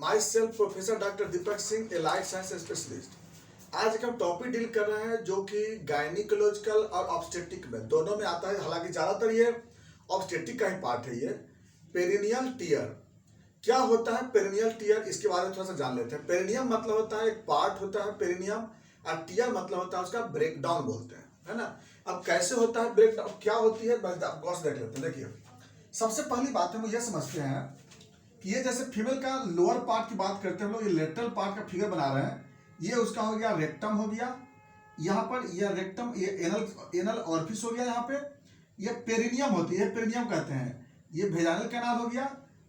My self professor doctor Deepak Singh, allied science specialist. आज एक हम टॉपिक डील कर रहे हैं जो कि गायनिकोलॉजिकल और ऑब्स्टेट्रिक में दोनों में आता है। हालांकि ज़्यादातर ये ऑब्स्टेट्रिक का ही पार्ट है। ये पेरिनियल टीयर क्या होता है, पेरिनियल टीयर, इसके बारे में थोड़ा सा जान लेते हैं। पेरिनियम मतलब होता है एक पार्ट होता है पेरिनियम, और टीयर मतलब होता है उसका ब्रेकडाउन बोलते हैं, है ना। अब कैसे होता है ब्रेकडाउन, क्या होती है, आप गौर से देख लेते हैं। देखिए, सबसे पहली बात है, मुझे यह समझते हैं कि ये जैसे फीमेल का लोअर पार्ट की बात करते हैं हम लोग, ये लेटरल पार्ट का फिगर बना रहे हैं। ये उसका हो गया रेक्टम हो गया, यहाँ पर यह रेक्टम, ये एनल ऑरिफिस हो गया। यहाँ पे ये पेरिनियम होती है, पेरिनियम कहते हैं। ये वेजाइनल कैनाल हो गया,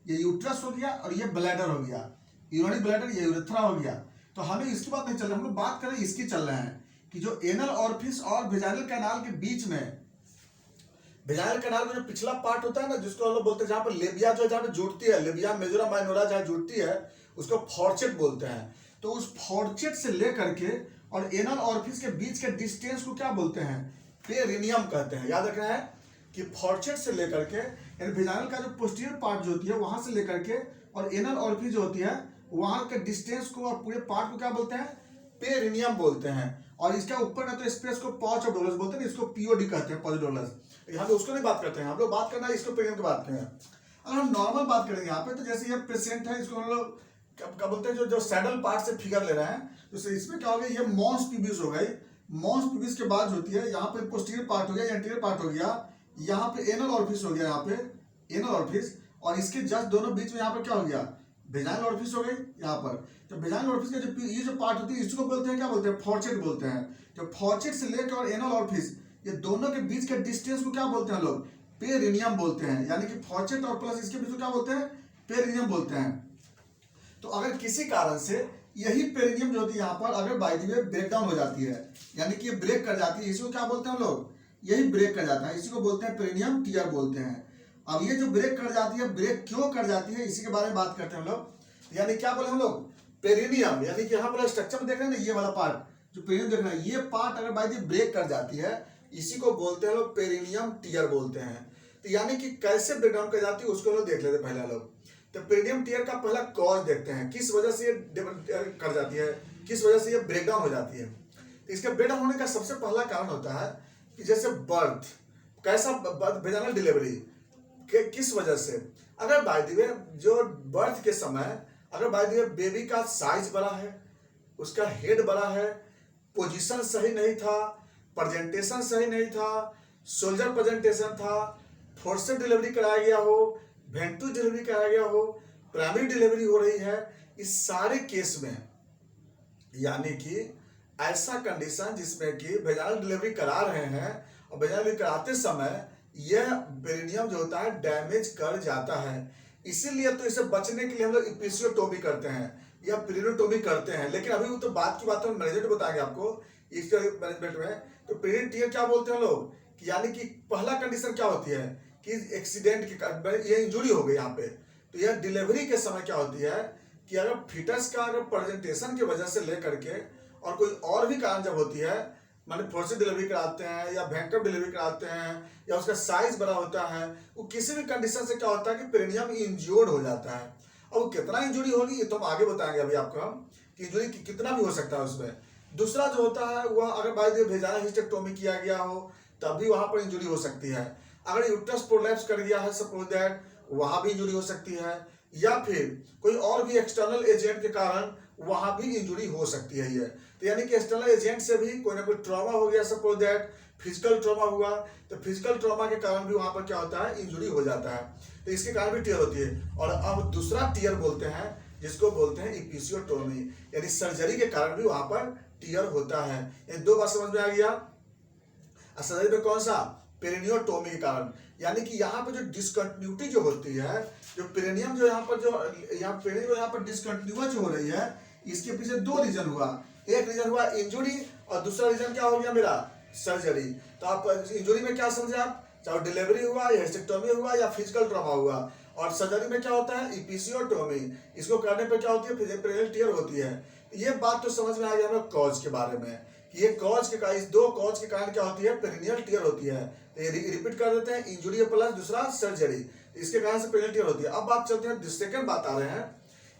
ये यूट्रस हो गया, और ये ब्लैडर हो गया, यूरिनरी ब्लैडर, ये यूरेथ्रा हो गया। तो हमें इसकी बात नहीं चल रही, हम लोग बात करें इसकी चल रहे हैं कि जो एनल ऑरिफिस और वेजाइनल कैनाल के बीच में, वेजाइनल कैनाल का जो पिछला पार्ट होता है ना, जिसको हम लोग बोलते हैं, जहाँ पर लेबिया जो जहाँ पे जुड़ती है, लेबिया मेजोरा माइनोरा जहाँ जुड़ती है, उसको फॉर्चेट बोलते हैं। तो उस फॉर्चेट से लेकर के और एनल ऑरिफिस के बीच के डिस्टेंस को क्या बोलते हैं, पेरिनियम कहते हैं। याद रखना है कि फॉर्चेट से लेकर के, यानी वेजाइनल का जो पोस्टीरियर पार्ट जो होती है वहां से लेकर के और एनल ऑरिफिस जो होती है वहां के डिस्टेंस को और पूरे पार्ट को क्या बोलते हैं, पेरिनियम बोलते हैं। और इसके ऊपर का तो स्पेस को पॉच ऑफ डोलस बोलते हैं, इसको पीओडी कहते हैं, पॉच डोलस। हम लोग उसको नहीं बात करते हैं, हम लोग बात करना है इसको पेरिनियम की बात करें। अगर हम नॉर्मल बात करेंगे यहाँ पे, तो जैसे ये पेशेंट है, इसको हम लोग क्या बोलते हैं, जो सैडल पार्ट से फिगर ले रहे हैं, तो इसमें क्या हो गया, ये मॉन्स प्यूबिस हो गई। मॉन्स प्यूबिस के बाद होती है, यहाँ पे पोस्टीरियर पार्ट हो गया, एंटीरियर पार्ट हो गया, यहाँ पे एनल ऑरिफिस हो गया, यहाँ पे एनल ऑरिफिस, और इसके जस्ट दोनों बीच में यहाँ पे क्या हो गया, वेजाइनल ऑरिफिस हो गई यहाँ पर। तो वेजाइनल ऑरिफिस का जो ये जो पार्ट होती है, इसको बोलते हैं, क्या बोलते हैं, फॉर्चेट बोलते हैं। जो फॉर्चेट से लेकर और एनल ऑरिफिस, ये दोनों के बीच के डिस्टेंस को क्या बोलते हैं लोग, पेरिनियम बोलते हैं। यानी कि फॉर्चेट और प्लस इसके बीच को क्या बोलते हैं, पेरिनियम बोलते हैं। तो अगर किसी कारण से यही पेरिनियम जो होती है यहाँ पर अगर बाय द वे ब्रेकडाउन हो जाती है, यानी कि ये ब्रेक कर जाती है, इसको क्या बोलते हैं हम लोग, यही ब्रेक कर जाता है, इसी को बोलते हैं पेरिनियम टीयर बोलते हैं। अब ये जो ब्रेक कर जाती है, ब्रेक क्यों कर जाती है, इसी के बारे में बात करते हैं हम लोग। यानी क्या बोले हम लोग, पेरिनियम, यानी कि यहाँ पर स्ट्रक्चर में देख रहे हैं ना, ये वाला पार्ट जो पेरिनियम देख रहे हैं, ये पार्ट अगर बाय द वे ब्रेक कर जाती है, इसी को बोलते हैं लोग पेरिनियम टीयर बोलते हैं। तो यानी कि कैसे ब्रेकडाउन कर जाती है उसको लोग देख लेते हैं पहले लोग। तो पेरिनियम टीयर का पहला कॉज देखते हैं, किस वजह से ये कर जाती है, किस वजह से ये ब्रेकडाउन हो जाती है। तो इसके ब्रेकडाउन होने का सबसे पहला कारण होता है कि जैसे बर्थ, कैसा वेजाइनल डिलीवरी किस वजह से, अगर बाय द वे जो बर्थ के समय अगर बाय द वे बेबी का साइज बड़ा है, उसका हेड बड़ा है, पोजीशन सही नहीं था, प्रेजेंटेशन सही नहीं था, सोल्जर प्रेजेंटेशन था, फोर्सेप डिलीवरी कराया गया हो, वेंटू डिलीवरी कराया गया हो, प्राइमरी डिलीवरी हो रही है, इस सारे केस में, यानी कि ऐसा कंडीशन जिसमें कि वेजाइनल डिलीवरी करा रहे हैं और वेजाइनल डिलीवरी कराते समय यह पेरिनियम जो होता है डैमेज कर जाता है। इसीलिए तो इसे बचने के लिए हम लोग इपिसियोटोमी करते हैं या पेरिनियोटोमी करते हैं। लेकिन अभी वो तो बात की बात हम मैनेजमेंट बताएंगे आपको इसके मैनेजमेंट में। तो पेरिनियल टीयर क्या बोलते हैं लोग, कि यानी कि पहला कंडीशन क्या होती है कि एक्सीडेंट के ये इंजुरी हो गई यहाँ पे, तो यह डिलीवरी के समय क्या होती है कि अगर फिटस का अगर प्रेजेंटेशन की वजह से लेकर के और कोई और भी कारण जब होती है, माने फोर्सेप डिलीवरी कराते हैं या वेंट्रल डिलीवरी कराते हैं या उसका साइज बड़ा होता है, वो किसी भी कंडीशन से क्या होता है कि पेरिनियम इंज्योर्ड हो जाता है। और वो कितना इंजुरी होगी ये तो हम आगे बताएंगे अभी आपको हम, कि इंजुरी कितना भी हो सकता है उसमें। दूसरा जो होता है वह अगर by the way vaginal hysterectomy किया गया हो तब भी वहां पर इंजुरी हो सकती है। अगर यूट्रस प्रोलैप्स कर गया है सपोज दैट, वहां भी इंजुरी हो सकती है, या फिर कोई और भी एक्सटर्नल एजेंट के कारण वहां भी इंजुरी हो सकती है ये। तो यानी कि एक्सटर्नल एजेंट से भी कोई ना कोई ट्रॉमा हो गया, सपोज दैट फिजिकल ट्रॉमा हुआ, तो फिजिकल ट्रॉमा के कारण भी वहां पर क्या होता है, इंजुरी हो जाता है। तो इसके कारण भी टीयर होती है। और अब दूसरा टीयर बोलते हैं जिसको बोलते हैं इपिसियोटोमी, यानी सर्जरी के कारण भी वहां पर टीयर होता है। ये दो बात समझ में आ गया। सर्जरी में कौन सा, पेरिनियोटोमी के कारण, यानी कि यहाँ पे जो डिसकंटिन्यूटी जो होती है, जो पेरिनियम जो यहाँ पर जो यहाँ पेरिनियम यहाँ पर डिसकंटिन्यूअस जो हो रही है, इसके पीछे दो रीजन हुआ। एक रीजन हुआ इंजुरी और दूसरा रीजन क्या हो गया मेरा, सर्जरी। तो आप इंजुरी में क्या समझे आप, चाहे डिलीवरी हुआ या हिस्टेक्टोमी हुआ या फिजिकल ट्रॉमा हुआ, और सर्जरी में क्या होता है, इपिसियोटोमी। इसको करने पर क्या होती है, पेरिनियल टीयर होती है। ये बात तो समझ में आ गया हमें कॉज के बारे में, कि ये कॉज के कारण, इस दो कॉज के कारण क्या होती है, पेरिनियल टीयर होती है। रिपीट कर देते हैं, इंजुरी प्लस दूसरा सर्जरी, इसके कारण से पेरिनियल टीयर होती है। अब बात चलते हैं, सेकंड बात आ रहे हैं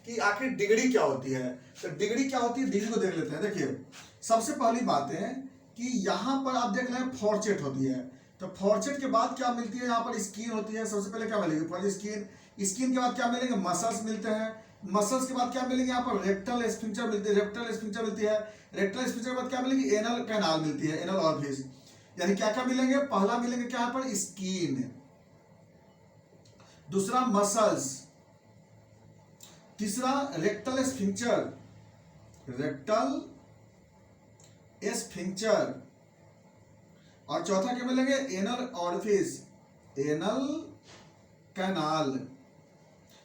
कि आखिर डिग्री क्या होती है। तो डिग्री क्या होती है, डिग्री को देख लेते हैं। देखिए सबसे पहली बात है कि यहाँ पर आप देख लें फॉर्चेट होती है, तो फॉर्चेट के बाद क्या मिलती है, यहाँ पर स्किन होती है। सबसे पहले क्या मिलेगी, पहले स्किन, स्किन के बाद क्या मिलेंगे, मसल्स मिलते हैं। मसल्स के बाद क्या मिलेंगे, यहाँ पर रेक्टल स्फिंक्टर मिलती है, रेक्टल स्फिंक्टर मिलती है। रेक्टल स्फिंक्टर के बाद क्या मिलेगी, एनल कैनाल मिलती है, एनल ऑरिफिस। यानी क्या क्या मिलेंगे, पहला मिलेंगे क्या यहाँ पर स्किन, दूसरा मसल्स, तीसरा रेक्टल स्फिंक्टर, रेक्टल स्फिंक्टर, और चौथा क्या मिलेंगे, एनल ऑरिफिस, एनल कैनाल।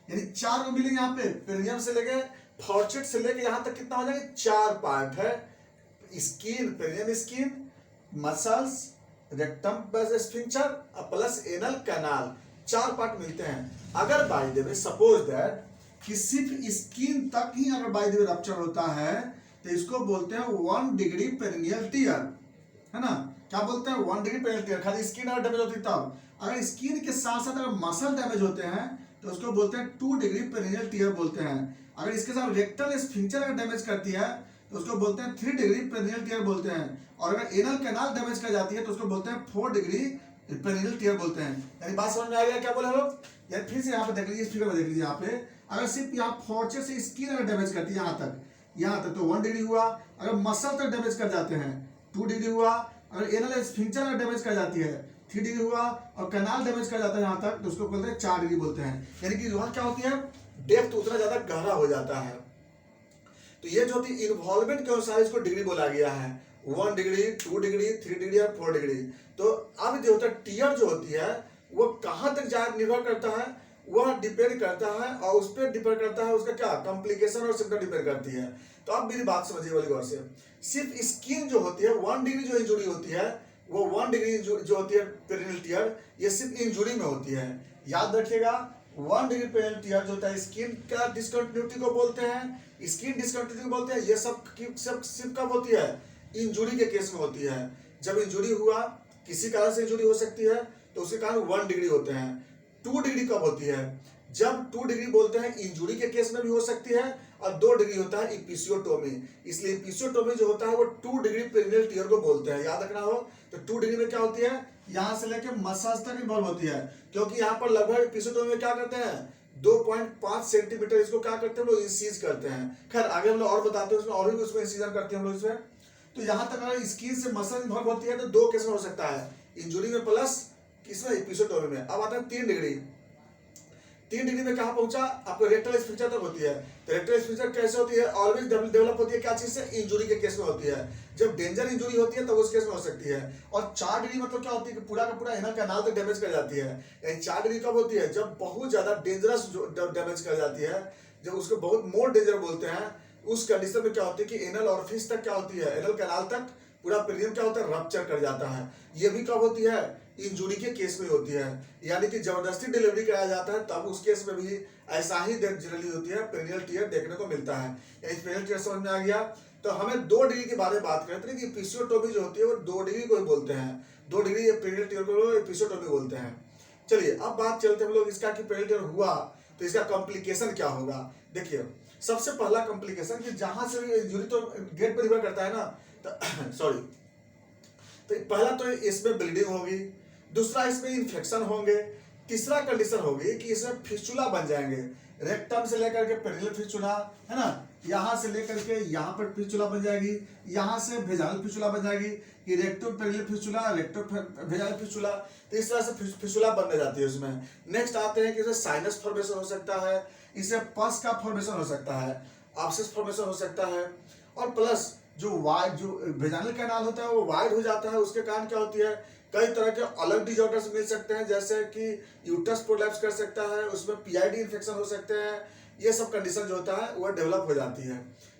यानी चार को मिलेंगे यहाँ पे, पेरिनियम से लेके फॉर्चेट से लेके यहाँ तक कितना हो जाएगा, चार पार्ट है। Skin, perineum skin, muscles, rectum sphincter plus anal canal, चार पार्ट मिलते हैं। अगर by the way suppose that कि सिर्फ स्किन तक ही अगर बाय द वे रप्चर होता है तो इसको बोलते हैं 1 डिग्री पेरिनियल टियर, है ना। क्या बोलते हैं, 1 डिग्री पेरिनियल टियर। खाली स्किन अगर डैमेज होती तब, अगर स्किन के साथ साथ अगर मसल डैमेज होते हैं तो उसको बोलते हैं 2 डिग्री पेरिनियल टियर बोलते हैं। अगर इसके साथ रेक्टल स्फिंक्टर अगर डैमेज करती है तो उसको बोलते हैं 3 डिग्री पेरिनियल टियर बोलते हैं। और अगर एनल कैनाल डैमेज कर जाती है तो उसको बोलते हैं 4 डिग्री पेरिनियल टियर बोलते हैं। यानी बात समझ में आ गया क्या बोले हम लोग। यानी फिर से यहाँ पे देख लीजिए, इस फिगर में देख लीजिए, यहाँ पे अगर सिर्फ यहाँ फॉर्चेट से स्किन अगर डैमेज करती है यहाँ तक तो 1 डिग्री हुआ। अगर मसल तक डैमेज कर जाते हैं 2 डिग्री हुआ। अगर एनल स्फिंक्टर अगर डैमेज कर जाती है 3 डिग्री हुआ। और कैनाल डैमेज कर जाता है यहाँ तक तो उसको बोलते हैं 4 डिग्री बोलते हैं। यानी कि वहाँ क्या होती है, डेप्थ उतना ज्यादा गहरा हो जाता है। तो ये जो होती है इन्वॉल्वमेंट के अनुसार इसको डिग्री बोला गया है, 1 डिग्री, 2 डिग्री, 3 डिग्री और 4 डिग्री। तो अब जो होता है टियर जो होती है वो कहाँ तक जा निर्भर करता है, वह डिपेंड करता है और उस पर डिपेंड करता है उसका क्या कॉम्प्लिकेशन और सिम्टम डिपेंड करती है। तो अब मेरी बात समझिए वाली गौर से, सिर्फ स्किन जो होती है 1 डिग्री जो इंजुरी होती है वो 1 डिग्री जो होती है पेरिनियल टियर, ये सिर्फ इंजुरी में होती है। याद रखिएगा 1 डिग्री पेरिनियल टियर जो होता है स्किन का डिस्कंटिन्यूटी को बोलते हैं, स्किन डिस्कंटिन्यूटी बोलते हैं। ये सब सिर्फ कब होती है, इंजुरी के केस में होती है। जब इंजुरी हुआ, किसी कारण से इंजुरी हो सकती है तो उसके कारण 1 डिग्री होते हैं। 2 डिग्री कब होती है, जब 2 डिग्री बोलते हैं इंजुरी के केस में भी हो सकती है। और 2 डिग्री होता है इपिसियोटोमी। इसलिए इपिसियोटोमी जो होता है वो 2 डिग्री पेरिनियल टियर को बोलते हैं। याद रखना हो तो 2 डिग्री में क्या होती है, यहाँ से लेकर मसाज तक इन्वॉल्व होती है। क्योंकि यहाँ पर लगभग इपिसियोटोमी में क्या करते हैं, 2.5 सेंटीमीटर इसको क्या करते हैं, लोग इंसीज करते हैं। खैर आगे हम लोग और बताते हैं उसमें, और भी उसमें इंसीजन करते हैं हम लोग इसमें। तो यहाँ तक अगर स्किन से मसल इन्वॉल्व होती है तो 2 केस में हो सकता है, इंजुरी में प्लस किसमें, इपिसियोटोमी में। अब आता है 3 डिग्री। 3 डिग्री में कहाँ पहुंचा, आपको रेक्टल स्फिंक्टर तक होती है। तो रेक्टल स्फिंक्टर कैसे होती है, ऑलवेज डेवलप होती है क्या चीज से, इंजुरी के केस में होती है। जब डेंजर इंजुरी होती है तब उस केस में हो सकती है। और 4 डिग्री मतलब क्या होती है कि पूरा का पूरा एनल कैनाल तक डैमेज कर जाती है। यानी 4 डिग्री कब होती है, जब बहुत ज्यादा डेंजरस डैमेज कर जाती है, जब उसको बहुत मोर डेंजर बोलते हैं। उस कंडीशन में क्या होती है कि एनल ऑरिफिस तक क्या होती है, एनल कैनाल तक पूरा पेरिनियम क्या होता है, रप्चर कर जाता है। ये भी कब होती है, इंजुरी के केस में होती है। यानी कि जबरदस्ती डिलीवरी कराया जाता है तब उस केस में भी ऐसा ही जनरली होती है, पेरिनियल टियर देखने को मिलता है। यानी पेरिनियल टियर समझ में आ गया। तो हमें 2 डिग्री के बारे में बात करते हैं कि इपिसियोटोमी जो होती है वो 2 डिग्री को ही बोलते हैं। 2 डिग्री पेरिनियल टियर को इपिसियोटोमी बोलते हैं। चलिए अब बात चलते हैं हम लोग इसका कि पेरिनियल टियर हुआ तो इसका कॉम्प्लिकेशन क्या होगा। देखिए सबसे पहला कॉम्प्लिकेशन कि जहां से भी इंजुरी तो गेट पर निर्भर करता है ना, तो सॉरी, तो पहला तो इसमें ब्लीडिंग होगी, दूसरा इसमें इन्फेक्शन होंगे, तीसरा कंडीशन होगी कि इसमें फिस्टुला बन जाएंगे। रेक्टम से लेकर के पेरिनियल फिस्टुला, है ना, यहाँ से लेकर के यहाँ पर फिस्टुला बन जाएगी, यहाँ से वेजाइनल फिस्टुला बन जाएगी कि recto perineal fistula, recto vaginal fistula. तो इस तरह से फिस्टुला बनने जाती है उसमें। नेक्स्ट आते हैं कि इसमें साइनस फॉर्मेशन हो सकता है, इससे पस का फॉर्मेशन हो सकता है, एब्सेस फॉर्मेशन हो सकता है। और प्लस जो वाइड जो वेजाइनल कैनाल होता है वो वाइड हो जाता है, उसके कारण क्या होती है, कई तरह के अलग डिजॉर्डर्स मिल सकते हैं, जैसे कि यूट्रस प्रोलैप्स कर सकता है, उसमें पीआईडी इन्फेक्शन हो सकते हैं। ये सब कंडीशन जो होता है वो डेवलप हो जाती है,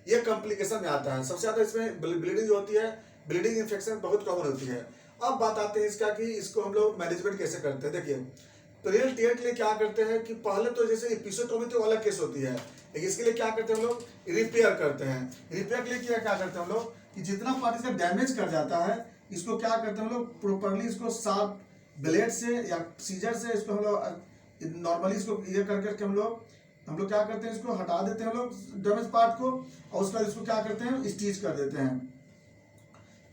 ये कॉम्प्लिकेशन में आता है। सबसे ज्यादा इसमें ब्लीडिंग जो होती है, ब्लीडिंग इन्फेक्शन बहुत कॉमन होती है। अब बात आते हैं इसका कि इसको हम लोग मैनेजमेंट कैसे करते हैं। देखिए पेरिनियल टियर के लिए क्या करते हैं कि पहले तो जैसे इपिसियोटोमी तो अलग केस होती है, लेकिन इसके लिए क्या करते हैं हम लोग, रिपेयर करते हैं। रिपेयर के लिए क्या करते हैं हम लोग कि जितना पार्ट इसका डैमेज कर जाता है इसको क्या करते हैं हम लोग, प्रॉपर्ली इसको शार्प ब्लेड से या सीजर से इसको हम लोग नॉर्मली इसको ये कर करके हम लोग हम लोग क्या करते हैं, इसको हटा देते हैं हम लोग डैमेज पार्ट को, और उसके बाद इसको क्या करते हैं, स्टिच कर देते हैं,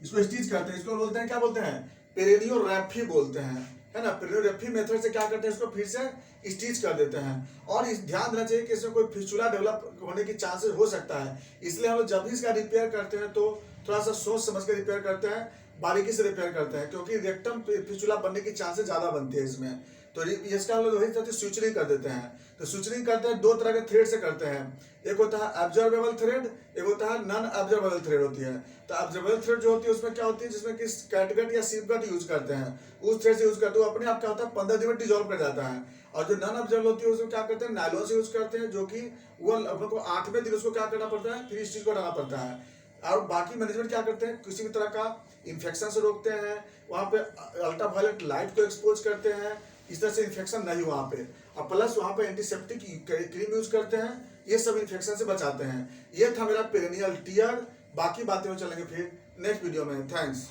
इसको स्टिच करते हैं। इसको बोलते हैं, क्या बोलते हैं, पेरिनियोरैप्फी बोलते हैं, है ना। पेरिनियोरैप्फी मेथड से क्या करते हैं, इसको फिर से स्टिच कर देते हैं। और ध्यान देना चाहिए कि इसमें कोई फिस्टुला डेवलप होने की चांसेस हो सकता है, इसलिए हम लोग जब भी इसका रिपेयर करते हैं तो थोड़ा सा सोच समझ कर रिपेयर करते हैं, बारीकी से रिपेयर करते हैं, क्योंकि रेक्टम फिस्टुला बनने की चांसेस ज्यादा बनती है इसमें। तो इसका हम लोग वही तरह से सुचरिंग कर देते हैं। तो सुचरिंग करते हैं दो तरह के थ्रेड से करते हैं, एक होता है ऑब्जर्वेबल थ्रेड, एक होता है नॉन ऑब्जर्वेबल थ्रेड होती है। तो ऑब्जर्वेबल थ्रेड जो होती है उसमें क्या होती है, जिसमें कि कैटगट या सीपगट यूज करते हैं, उस थ्रेड से यूज करते हैं, अपने आप क्या होता है 15 दिन में डिजोल्व कर जाता है। और जो नॉन ऑब्जर्वेबल होती है उसमें क्या करते हैं, नायलॉन से यूज करते हैं, जो कि वो अपने को 8वें दिन उसको क्या करना पड़ता है, फिर स्टिच को हटाना पड़ता है। और बाकी मैनेजमेंट क्या करते हैं, किसी भी तरह का इन्फेक्शन से रोकते हैं, वहाँ पे अल्ट्रावायलेट लाइट को एक्सपोज करते हैं, इस तरह से इन्फेक्शन नहीं वहाँ पे, और प्लस वहाँ पे एंटीसेप्टिक क्रीम यूज करते हैं, ये सब इन्फेक्शन से बचाते हैं। ये था मेरा पेरिनियल टियर, बाकी बातें में चलेंगे फिर नेक्स्ट वीडियो में। थैंक्स।